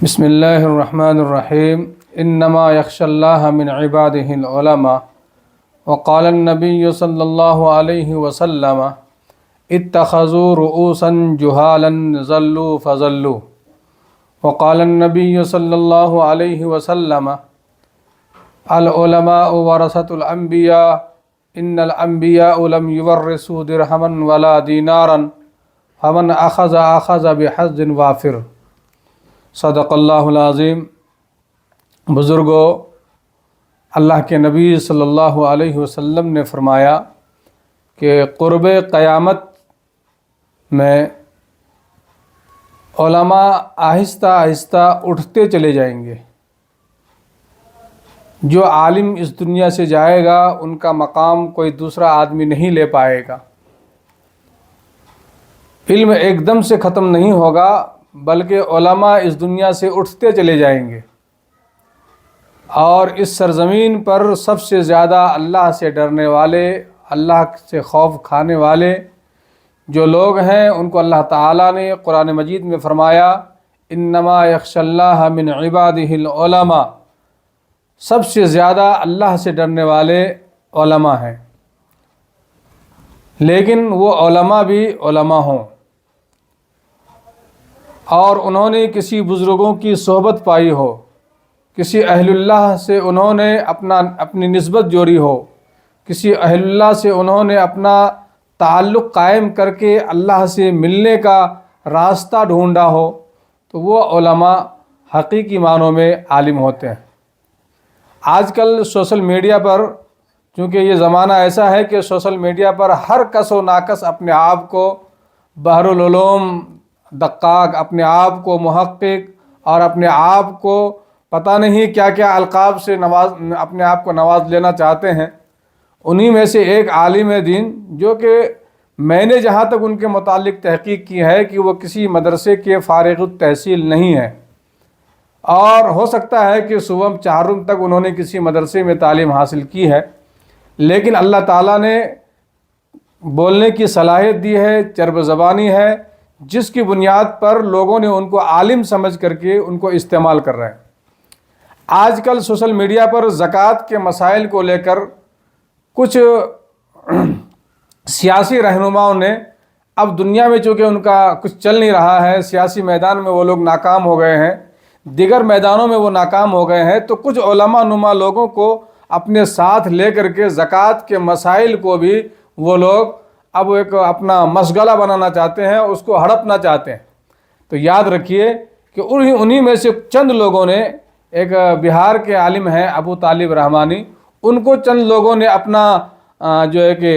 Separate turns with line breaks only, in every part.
بسم اللہ الرحمن الرحیم انما یخشى اللہ من عباده العلماء وقال النبی صلی اللہ علیہ وسلم اتخذوا رؤوسا جہالا ضلوا فضلوا وقال النبی صلی اللہ علیہ وسلم العلماء ورثۃ الانبیاء ان الانبیاء لم یورثوا درہما ولا دینارا فمن اخذ بحظ وافر۔ صدق اللہ العظیم۔ بزرگوں، اللہ کے نبی صلی اللہ علیہ وسلم نے فرمایا کہ قرب قیامت میں علماء آہستہ آہستہ اٹھتے چلے جائیں گے۔ جو عالم اس دنیا سے جائے گا ان کا مقام کوئی دوسرا آدمی نہیں لے پائے گا۔ علم ایک دم سے ختم نہیں ہوگا، بلکہ علماء اس دنیا سے اٹھتے چلے جائیں گے، اور اس سرزمین پر سب سے زیادہ اللہ سے ڈرنے والے، اللہ سے خوف کھانے والے جو لوگ ہیں ان کو اللہ تعالیٰ نے قرآن مجید میں فرمایا انما یخشى اللہ من عباده العلماء، سب سے زیادہ اللہ سے ڈرنے والے علماء ہیں۔ لیکن وہ علماء بھی علماء ہوں اور انہوں نے کسی بزرگوں کی صحبت پائی ہو، کسی اہل اللہ سے انہوں نے اپنی نسبت جوڑی ہو، کسی اہل اللہ سے انہوں نے اپنا تعلق قائم کر کے اللہ سے ملنے کا راستہ ڈھونڈا ہو، تو وہ علماء حقیقی معنوں میں عالم ہوتے ہیں۔ آج کل سوشل میڈیا پر، چونکہ یہ زمانہ ایسا ہے کہ سوشل میڈیا پر ہر کس و ناکس اپنے آپ کو بحر العلوم دقاق، اپنے آپ کو محقق اور اپنے آپ کو پتہ نہیں کیا کیا القاب سے اپنے آپ کو نواز لینا چاہتے ہیں۔ انہی میں سے ایک عالم دین جو کہ میں نے جہاں تک ان کے متعلق تحقیق کی ہے کہ وہ کسی مدرسے کے فارغ التحصیل نہیں ہے، اور ہو سکتا ہے کہ صوبہ چہارم تک انہوں نے کسی مدرسے میں تعلیم حاصل کی ہے، لیکن اللہ تعالیٰ نے بولنے کی صلاحیت دی ہے، چرب زبانی ہے، جس کی بنیاد پر لوگوں نے ان کو عالم سمجھ کر کے ان کو استعمال کر رہے ہیں۔ آج کل سوشل میڈیا پر زکوٰۃ کے مسائل کو لے کر کچھ سیاسی رہنماؤں نے، اب دنیا میں چونکہ ان کا کچھ چل نہیں رہا ہے، سیاسی میدان میں وہ لوگ ناکام ہو گئے ہیں، دیگر میدانوں میں وہ ناکام ہو گئے ہیں، تو کچھ علماء نما لوگوں کو اپنے ساتھ لے کر کے زکوٰۃ کے مسائل کو بھی وہ لوگ اب ایک اپنا مشغلہ بنانا چاہتے ہیں، اس کو ہڑپنا چاہتے ہیں۔ تو یاد رکھیے کہ انہی میں سے چند لوگوں نے، ایک بہار کے عالم ہیں ابو طالب رحمانی، ان کو چند لوگوں نے اپنا جو ہے کہ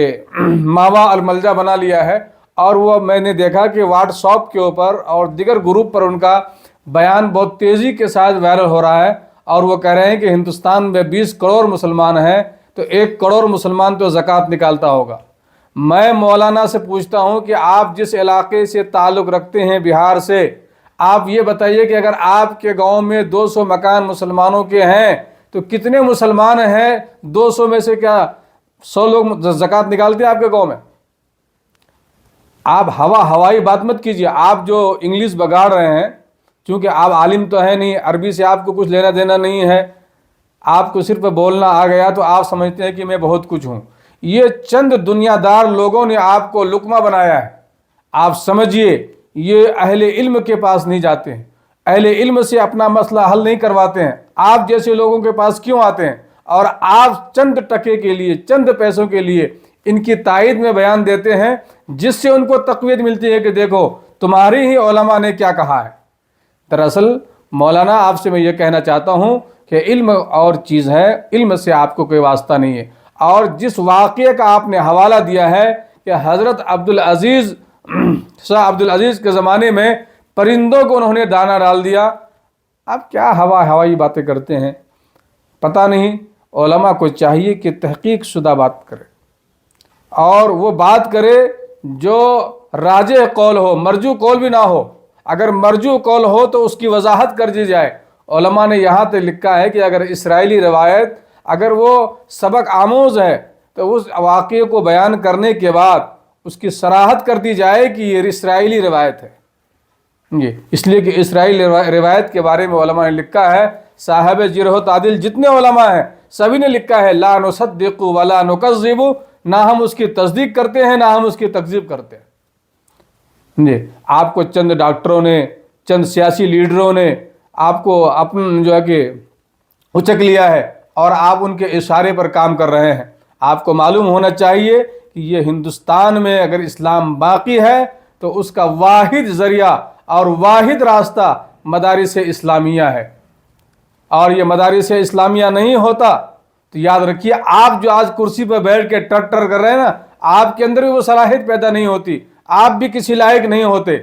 ماوا الملجا بنا لیا ہے، اور وہ میں نے دیکھا کہ واٹس ایپ کے اوپر اور دیگر گروپ پر ان کا بیان بہت تیزی کے ساتھ وائرل ہو رہا ہے، اور وہ کہہ رہے ہیں کہ ہندوستان میں 20 کروڑ مسلمان ہیں تو 1 کروڑ مسلمان تو زکوٰۃ نکالتا ہوگا۔ میں مولانا سے پوچھتا ہوں کہ آپ جس علاقے سے تعلق رکھتے ہیں بہار سے، آپ یہ بتائیے کہ اگر آپ کے گاؤں میں 200 مکان مسلمانوں کے ہیں تو کتنے مسلمان ہیں؟ 200 میں سے کیا 100 لوگ زکوٰۃ نکالتے ہیں آپ کے گاؤں میں؟ آپ ہوائی بات مت کیجیے، آپ جو انگلش بگاڑ رہے ہیں، چونکہ آپ عالم تو ہیں نہیں، عربی سے آپ کو کچھ لینا دینا نہیں ہے، آپ کو صرف بولنا آ گیا تو آپ سمجھتے ہیں کہ میں بہت کچھ ہوں۔ یہ چند دنیا دار لوگوں نے آپ کو لقمہ بنایا ہے۔ آپ سمجھیے یہ اہل علم کے پاس نہیں جاتے ہیں، اہل علم سے اپنا مسئلہ حل نہیں کرواتے ہیں، آپ جیسے لوگوں کے پاس کیوں آتے ہیں؟ اور آپ چند ٹکے کے لیے، چند پیسوں کے لیے ان کی تائید میں بیان دیتے ہیں، جس سے ان کو تقویت ملتی ہے کہ دیکھو تمہاری ہی علماء نے کیا کہا ہے۔ دراصل مولانا آپ سے میں یہ کہنا چاہتا ہوں کہ علم اور چیز ہے، علم سے آپ کو کوئی واسطہ نہیں ہے۔ اور جس واقعے کا آپ نے حوالہ دیا ہے کہ حضرت عبدالعزیز شاہ عبدالعزیز کے زمانے میں پرندوں کو انہوں نے دانہ ڈال دیا، آپ کیا ہوائی باتیں کرتے ہیں؟ پتہ نہیں۔ علماء کو چاہیے کہ تحقیق شدہ بات کرے، اور وہ بات کرے جو راجح قول ہو، مرجو قول بھی نہ ہو۔ اگر مرجو قول ہو تو اس کی وضاحت کر دی جائے۔ علماء نے یہاں تک لکھا ہے کہ اگر اسرائیلی روایت اگر وہ سبق آموز ہے تو اس واقعے کو بیان کرنے کے بعد اس کی صراحت کر دی جائے کہ یہ اسرائیلی روایت ہے۔ جی اس لیے کہ اسرائیلی روایت کے بارے میں علماء نے لکھا ہے، صاحب جرح و تعدیل جتنے علماء ہیں سبھی نے لکھا ہے لا نصدق ولا نکذب، نہ ہم اس کی تصدیق کرتے ہیں نہ ہم اس کی تکذیب کرتے ہیں۔ جی آپ کو چند ڈاکٹروں نے، چند سیاسی لیڈروں نے آپ کو اپن جو ہے کہ اچک لیا ہے اور آپ ان کے اشارے پر کام کر رہے ہیں۔ آپ کو معلوم ہونا چاہیے کہ یہ ہندوستان میں اگر اسلام باقی ہے تو اس کا واحد ذریعہ اور واحد راستہ مدارس اسلامیہ ہے، اور یہ مدارس اسلامیہ نہیں ہوتا تو یاد رکھیے آپ جو آج کرسی پہ بیٹھ کے ٹر ٹر کر رہے ہیں نا، آپ کے اندر بھی وہ صلاحیت پیدا نہیں ہوتی، آپ بھی کسی لائق نہیں ہوتے۔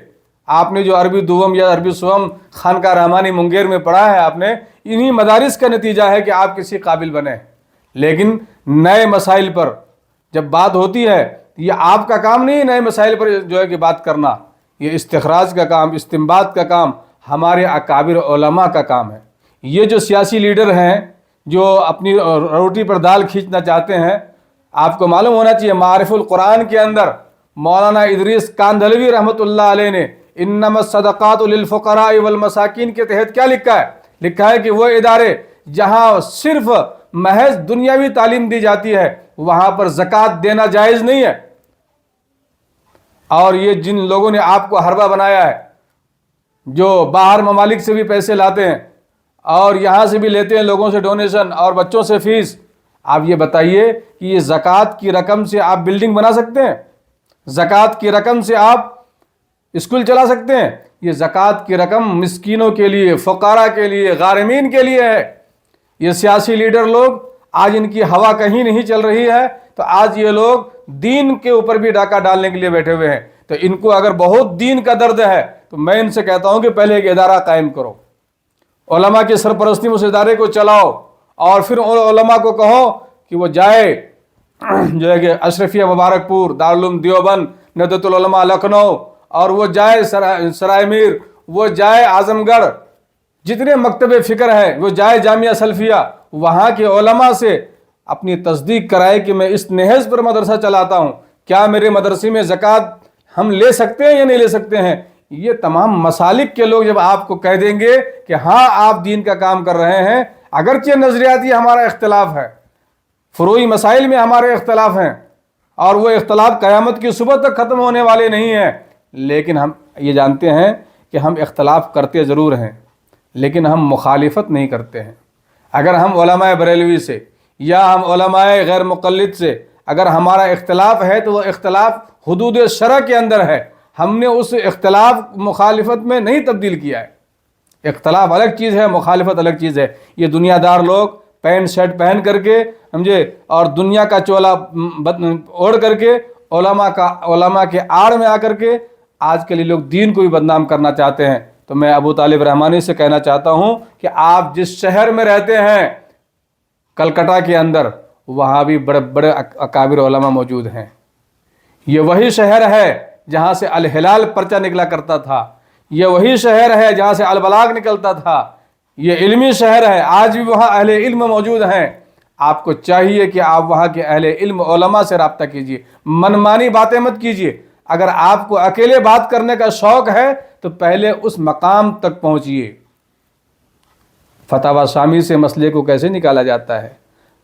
آپ نے جو عربی دوم یا عربی سوم خانقاہ رحمانی منگیر میں پڑھا ہے، آپ نے انہی مدارس کا نتیجہ ہے کہ آپ کسی قابل بنے۔ لیکن نئے مسائل پر جب بات ہوتی ہے، یہ آپ کا کام نہیں ہے نئے مسائل پر جو ہے کہ بات کرنا، یہ استخراج کا کام، استنباط کا کام ہمارے اکابر علماء کا کام ہے۔ یہ جو سیاسی لیڈر ہیں جو اپنی روٹی پر دال کھینچنا چاہتے ہیں، آپ کو معلوم ہونا چاہیے معارف القرآن کے اندر مولانا ادریس کاندھلوی رحمۃ اللہ علیہ نے انما الصدقات للفقراء والمساکین کے تحت کیا لکھا ہے؟ لکھا ہے کہ وہ ادارے جہاں صرف محض دنیاوی تعلیم دی جاتی ہے وہاں پر زکوٰۃ دینا جائز نہیں ہے۔ اور یہ جن لوگوں نے آپ کو حربہ بنایا ہے، جو باہر ممالک سے بھی پیسے لاتے ہیں اور یہاں سے بھی لیتے ہیں لوگوں سے ڈونیشن اور بچوں سے فیس، آپ یہ بتائیے کہ یہ زکوٰۃ کی رقم سے آپ بلڈنگ بنا سکتے ہیں؟ زکوٰۃ کی رقم سے آپ اسکول چلا سکتے ہیں؟ یہ زکوٰۃ کی رقم مسکینوں کے لیے، فقراء کے لیے، غارمین کے لیے ہے۔ یہ سیاسی لیڈر لوگ آج ان کی ہوا کہیں نہیں چل رہی ہے تو آج یہ لوگ دین کے اوپر بھی ڈاکہ ڈالنے کے لیے بیٹھے ہوئے ہیں۔ تو ان کو اگر بہت دین کا درد ہے تو میں ان سے کہتا ہوں کہ پہلے ایک ادارہ قائم کرو، علماء کی سرپرستی میں اس ادارے کو چلاؤ، اور پھر علماء کو کہو کہ وہ جائے جو ہے کہ اشرفیہ مبارک پور، دارالعلوم دیوبند، ندوۃ العلماء لکھنؤ، اور وہ جائے سرائے میر، وہ جائے اعظم گڑھ، جتنے مکتب فکر ہیں وہ جائے جامعہ سلفیہ، وہاں کے علماء سے اپنی تصدیق کرائے کہ میں اس نہج پر مدرسہ چلاتا ہوں، کیا میرے مدرسے میں زکوٰۃ ہم لے سکتے ہیں یا نہیں لے سکتے ہیں؟ یہ تمام مسالک کے لوگ جب آپ کو کہہ دیں گے کہ ہاں آپ دین کا کام کر رہے ہیں، اگرچہ نظریاتی ہمارا اختلاف ہے، فروعی مسائل میں ہمارے اختلاف ہیں، اور وہ اختلاف قیامت کی صبح تک ختم ہونے والے نہیں ہیں، لیکن ہم یہ جانتے ہیں کہ ہم اختلاف کرتے ضرور ہیں لیکن ہم مخالفت نہیں کرتے ہیں۔ اگر ہم علماء بریلوی سے یا ہم علماء غیر مقلد سے اگر ہمارا اختلاف ہے تو وہ اختلاف حدود شرع کے اندر ہے، ہم نے اس اختلاف مخالفت میں نہیں تبدیل کیا ہے۔ اختلاف الگ چیز ہے، مخالفت الگ چیز ہے۔ یہ دنیا دار لوگ پینٹ شرٹ پہن کر کے سمجھے اور دنیا کا چولا اوڑھ کر کے علماء کے آڑ میں آ کر کے آج کل یہ لوگ دین کو بھی بدنام کرنا چاہتے ہیں۔ تو میں ابو طالب رحمانی سے کہنا چاہتا ہوں کہ آپ جس شہر میں رہتے ہیں کلکتہ کے اندر، وہاں بھی بڑے بڑے اکابر علماء موجود ہیں۔ یہ وہی شہر ہے جہاں سے الہلال پرچہ نکلا کرتا تھا، یہ وہی شہر ہے جہاں سے البلاغ نکلتا تھا، یہ علمی شہر ہے، آج بھی وہاں اہل علم موجود ہیں۔ آپ کو چاہیے کہ آپ وہاں کے اہل علم علماء سے رابطہ کیجیے، منمانی باتیں مت کیجیے۔ اگر آپ کو اکیلے بات کرنے کا شوق ہے تو پہلے اس مقام تک پہنچیے۔ فتاوی شامی سے مسئلے کو کیسے نکالا جاتا ہے،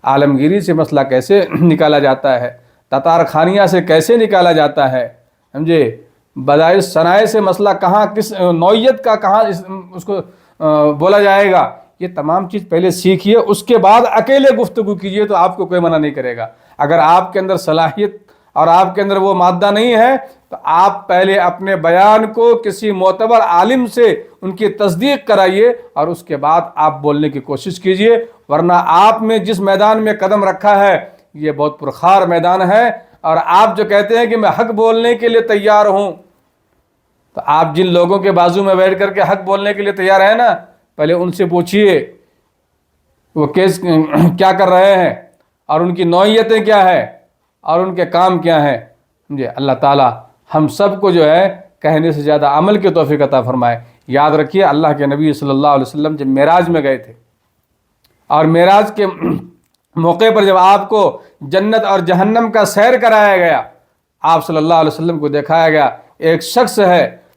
عالمگیری سے مسئلہ کیسے نکالا جاتا ہے، تتار خانیہ سے کیسے نکالا جاتا ہے، سمجھے، بدائع صنائع سے مسئلہ کہاں کس نوعیت کا کہاں اس کو بولا جائے گا، یہ تمام چیز پہلے سیکھیے، اس کے بعد اکیلے گفتگو کیجیے تو آپ کو کوئی منع نہیں کرے گا۔ اگر آپ کے اندر صلاحیت اور آپ کے اندر وہ مادہ نہیں ہے تو آپ پہلے اپنے بیان کو کسی معتبر عالم سے ان کی تصدیق کرائیے اور اس کے بعد آپ بولنے کی کوشش کیجیے، ورنہ آپ نے جس میدان میں قدم رکھا ہے یہ بہت پرخار میدان ہے، اور آپ جو کہتے ہیں کہ میں حق بولنے کے لیے تیار ہوں، تو آپ جن لوگوں کے بازو میں بیٹھ کر کے حق بولنے کے لیے تیار ہیں نا، پہلے ان سے پوچھیے وہ کیا کر رہے ہیں اور ان کی نوعیتیں کیا ہے اور ان کے کام کیا ہیں۔ جی اللہ تعالی ہم سب کو جو ہے کہنے سے زیادہ عمل کی توفیق عطا فرمائے۔ یاد رکھیے اللہ کے نبی صلی اللہ علیہ وسلم جب معراج میں گئے تھے اور معراج کے موقع پر جب آپ کو جنت اور جہنم کا سیر کرایا گیا، آپ صلی اللہ علیہ وسلم کو دکھایا گیا ایک شخص ہے